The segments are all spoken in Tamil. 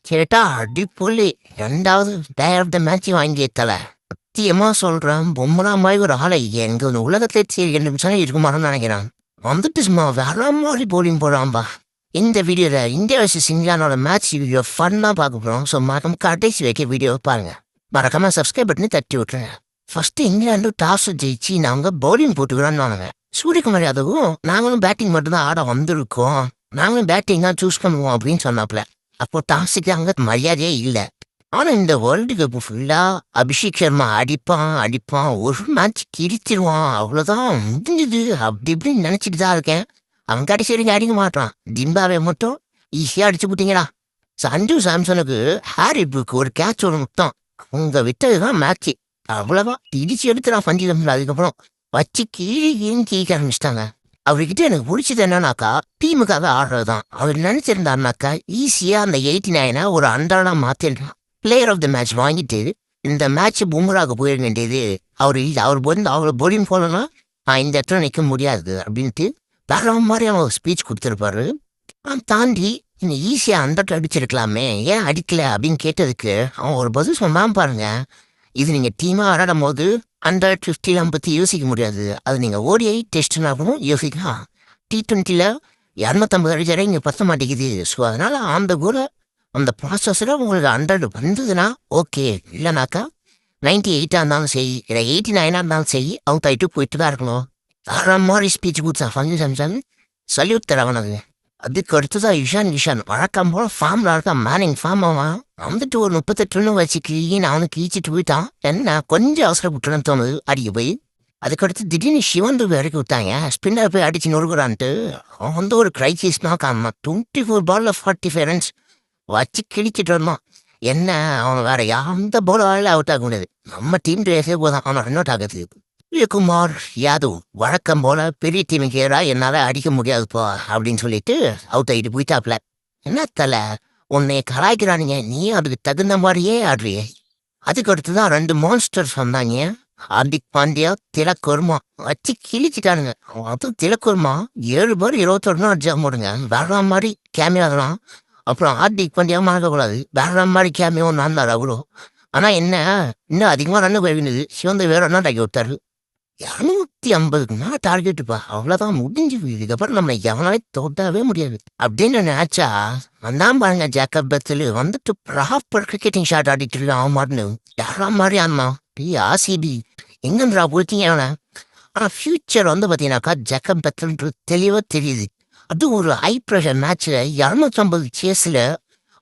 கேட்டா அடிப்பொலி. 2வது பிளேயர் ஆஃப் த மேட்ச் வாங்கியத்தல. சத்தியமா சொல்றேன், பொம்மலா மாதிரி ஒரு ஆளை எங்க உலகத்திலே 2 நிமிஷம் இருக்குமான்னு நினைக்கிறேன். வந்துட்டு சும்மா வேற மாதிரி போலிங் போடுறான்பா. இந்த வீடியோல இந்தியா வர்சஸ் இங்கிலாந்தோட மேட்ச் வீடியோ ஃபன்னா பார்க்க போறோம். ஸோ மறக்காம கடைசி வைக்க வீடியோ பாருங்க. மறக்காம சப்ஸ்கிரைப் பண்ணி தட்டி விட்டுருங்க. ஃபர்ஸ்ட் இங்கிலாந்து டாஸ் ஜெயிச்சு நாங்க பவுலிங் போட்டுக்கிறோன்னு சூரியகுமார் யாதவும் நாங்களும் பேட்டிங் மட்டும்தான் ஆட வந்திருக்கோம், நாங்களும் பேட்டிங் தான் சூஸ் பண்ணுவோம் அப்படின்னு சொன்னாப்ல. அப்போ டாஸுக்கு அங்க மரியாதையே இல்லை. ஆனா இந்த வேர்ல்டு கப் ஃபுல்லா அபிஷேக் சர்மா அடிப்பான் ஒரு மேட்ச் கிழிச்சிருவான், அவ்வளவுதான் முடிஞ்சது அப்படி இப்படின்னு நினைச்சிட்டு தான் இருக்கேன். அவன் கடைசி வரைக்கும் அடிக்க மாட்டான். ஜிம்பாவே மட்டும் ஈஸியா அடிச்சு போட்டீங்களா. சஞ்சு சாம்சனுக்கு ஹாரிப்புக்கு ஒரு கேட்ச் ஒரு முட்டம், அவங்க விட்டதுதான் மேட்ச். அவ்வளவுதான் இடிச்சு எடுத்துறான் பஞ்சிதம்ல. அதுக்கப்புறம் வச்சு கீழிக்க ஆரம்பிச்சிட்டாங்க. அவர்கிட்ட எனக்கு பிடிச்சது என்னன்னாக்கா, டீமுக்காக ஆடுறதுதான். அவர் நினைச்சிருந்தாருனாக்கா ஈஸியா அந்த 89 ஒரு அண்டானா மாத்திடுறான். பிளேயர் ஆஃப் த மேட்ச் வாங்கிட்டு இந்த மேட்ச் பும்ராக போயிட வேண்டியது. அவர் வந்து அவர் போலிங் போலன்னா இந்த இடத்துல நிற்க முடியாது அப்படின்ட்டு வேற மாதிரி அவன் ஸ்பீச் கொடுத்துருப்பாரு. தாண்டி இன்னும் ஈஸியா அண்டர் அடிச்சிருக்கலாமே, ஏன் அடிக்கல அப்படின்னு கேட்டதுக்கு அவன் ஒரு பதில் சொன்னான் பாருங்க. இது நீங்க டீமா ஆடாடும் போது அண்டர் 50 பத்தி யோசிக்க முடியாது, அது நீங்க ஓடிஐ டெஸ்ட்னாகவும் யோசிக்கலாம். T20ல 250 அடிச்சாரே இங்க பத்த மாட்டேங்குது. ஸோ அதனால அந்த கூட அந்த ப்ராசஸில் உங்களுக்கு 100 வந்ததுன்னா ஓகே, இல்லைனாக்கா 98 இருந்தாலும் சரி, இல்லை 89 இருந்தாலும் சரி, அவுட் ஆகிட்டு போயிட்டு தான் இருக்கணும். வேற மாதிரி ஸ்பீச் கொடுத்தான் ஃபஞ்சு சாம்சன். சல்யூட் தரவனது. அதுக்கு அடுத்ததான் இஷான் வழக்கம் போல ஃபார்ம்ல இருக்கான். மேனிங் ஃபார்ம் அவன் வந்துட்டு ஒரு 38 ரன் வச்சு அவனுக்கு கீச்சிட்டு போயிட்டான். என்ன கொஞ்சம் அவசரப்பட்டுன்னு தோணுது அடிக்க போய். அதுக்கடுத்து திடீர்னு சிவன் ரூபி இறக்கி விட்டாங்க. ஸ்பின்னர் போய் அடிச்சு நொறுக்குறான்ட்டு அவன் வந்து ஒரு கிரைசிஸ்னா காரணம். 24 பால்ல 45 ரன்ஸ் வச்சு கிழிச்சிட்டு வந்தான். என்ன அவன் வேற எந்த பாலால அவுட் ஆக முடியாது. நம்ம டீம் ரேஸே போதான் அவனை ரன் அவுட் ஆகுது. சூரியகுமார் யாதவ் வழக்கம் போல பெரிய டீமுக்கு ஏறா என்னால அடிக்க முடியாதுப்பா அப்படின்னு சொல்லிட்டு அவுட் ஆகிட்டு போயிட்டாப்ல. என்ன தலை உன்னை கலாய்க்கிறானுங்க, நீ அதுக்கு தகுந்த மாதிரியே ஆடுறியே. அதுக்கு அடுத்துதான் 2 மான்ஸ்டர்ஸ் வந்தாங்க. ஹார்திக் பாண்டியா, திலக் வர்மா வச்சு கிழிச்சிட்டானுங்க. அதுவும் திலக் வர்மா 7 பால் 21 ரன் அடிச்சா போடுங்க. வேற மாதிரி கேமியா தான். அப்புறம் ஹார்திக் பாண்டியா மறக்கக்கூடாது, வேற மாதிரி கேமியோ நான் தான் அவ்வளோ. ஆனா என்ன இன்னும் அதிகமா ரன்னு போயிருந்தது. சிவந்த வேற ரன் ஆக்கி விட்டாரு. 250க்குன்னா டார்கெட்டுப்பா, அவ்வளோதான் முடிஞ்சு. இதுக்கப்புறம் நம்ம எவனாலே தோட்டவே முடியாது அப்படின்னு நினைச்சா வந்தான் பாருங்க. ஜேக்கப் பெத்தல் வந்துட்டு ப்ராப்பர் கிரிக்கெட்டிங் ஷாட் ஆடிட்டு இருக்கான் மாட்டுன்னு. யாரா மாதிரி ஆனா ஆசிபி எங்கன்றா போயிட்டீங்க அவனை. ஆனால் ஃபியூச்சர் வந்து பார்த்தீங்கன்னாக்கா ஜேக்கப் பெத்தல்ன்றது தெளிவாக தெரியுது. அதுவும் ஒரு ஹை ப்ரெஷர் மேட்ச்சில் 250 சேஸில்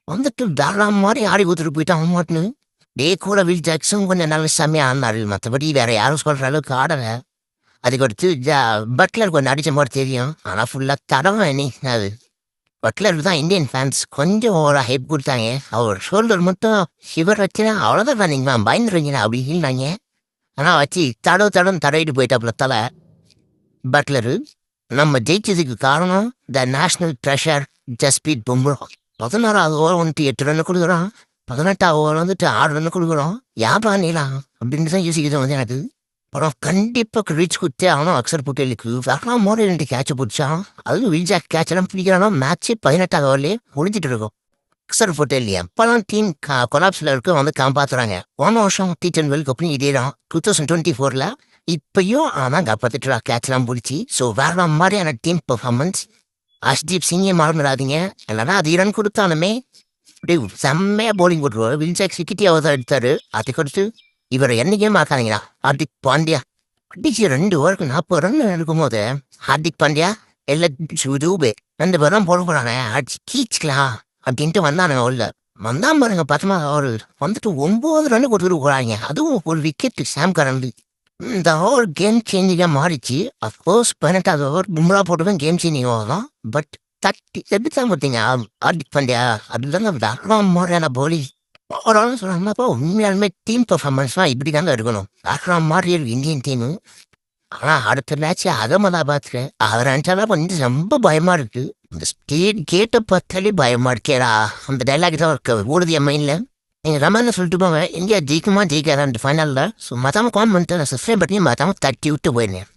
வந்துட்டு வேற மாதிரி ஆடி கொடுத்துட்டு போயிட்டான் மாட்டுன்னு. கூட வில் ஜாக்ஸும் கொஞ்சம் நல்ல செம்மையாக ஆடினாரு, மற்றபடி வேற யாரும் சொல்கிற அளவுக்கு ஆடலை. அதுக்கடுத்து பட்லர் கொஞ்சம் அடித்த மாதிரி தெரியும், ஆனால் ஃபுல்லாக தடவை நீ அது. பட்லருக்கு தான் இந்தியன் ஃபேன்ஸ் கொஞ்சம் ஒரு ஹைப் கொடுத்தாங்க. அவர் ஷோல்டர் மட்டும் ஷிவர் வச்சுனா அவ்வளோதான் நீங்கள் பயந்துருவீங்களா அப்படி இல்லைனாங்க. ஆனால் வச்சு தடவிட்டு போயிட்டாப்புல தலை பட்லரு. நம்ம ஜெயிச்சதுக்கு காரணம் the national treasure Jasprit Bumrah. 16வது ஓவர் வந்துட்டு 8 ரன் கொடுக்குறான். 18வது ஓவர் வந்துட்டு 6 ரன் கொடுக்குறோம். யாப்பா நீலாம் அப்படின்னு தான் யோசிக்கிறது வந்து எனக்கு. அப்புறம் கண்டிப்பாக ரீச் கொடுத்தே அவனும் அக்சர் பட்டேலுக்கு வேற மாதிரி 2 கேட்சை பிடிச்சான். அதுவும் வில்ஜாக் கேட்செல்லாம் பிடிக்கிறானோ மேட்ச்சு 18வது ஓவர்லேயே முடிஞ்சிட்டு இருக்கும். அக்சர் பட்டேல் எப்பெல்லாம் டீம் கொலாப்ஸில் இருக்க வந்து காப்பாற்றுறாங்க. போன வருஷம் T10 வேர்ல்ட் கப்னு இதே தான் 2024ல் இப்பயும் அவன் காப்பாற்றிட்டு கேட்ச்லாம் பிடிச்சி. ஸோ வேற மாதிரியான டீம் பெர்ஃபார்மன்ஸ். அஷ்தீப் சிங்கை மறந்துடாதீங்க, இல்லைன்னா அது ரன் கொடுத்தாலுமே அப்படியே செம்மையா போலிங் போட்டுருவாரு. வில்ஜாக் 60 தான் எடுத்தாரு. அதுக்கடுத்து இவரை என்னைக்கே மாக்காதீங்களா ஹார்திக் பாண்டியா அடிச்சு 2 ஓவருக்கு 40 ரன் இருக்கும் போது ஹார்திக் பாண்டியா எல்லாம் தூபே 2 பேரும் போட போறாங்க அடிச்சு கீச்சிக்கலாம் அப்படின்ட்டு வந்தானுங்க. உள்ள வந்தான் பாருங்க. 10வது ஓவர் வந்துட்டு 9 ரன் கொடுத்துட்டு போறாங்க. அதுவும் ஒரு விக்கெட் சாம் கரன். இந்த ஓவர் கேம் சேஞ்சிங்காக மாறிச்சு. அஃப்கோர்ஸ் 18வது ஓவர் பும்ரா போட்டதும் கேம் சேஞ்சிங் ஓவர் தான். பட் தட்டி எப்படி தான் பார்த்தீங்க ஹார்திக் பாண்டியா, அதுதாங்க வேற மாதிரியான போலி. ஓவராலும் சொன்னாப்போ உண்மையாலுமே டீம் பெர்ஃபார்மன்ஸ்லாம் இப்படி தாங்க இருக்கணும். வேற மாதிரி இருக்கு இந்தியன் டீமு. ஆனால் அடுத்த மேட்ச் அகமதாபாத்ல அவர் அனுப்பிச்சாலும் கொஞ்சம் ரொம்ப பயமாக இருக்கு. இந்த ஸ்டேட் கேட்டை பார்த்தாலே பயமாக இருக்கேடா. அந்த டைலாக் தான் இருக்கு ஊடுதிய மைண்டில். நீங்கள் ரமான்னு சொல்லிட்டு போங்க, இந்தியா ஜெயிக்குமா ஜெயிக்காதான்ட்டு ஃபைனலில். ஸோ மற்றவங்க காமெண்ட் பண்ணிட்டு சப்ஸ்கிரைப் பண்ணி மற்றவங்க தட்டி விட்டு போயிருந்தேன்.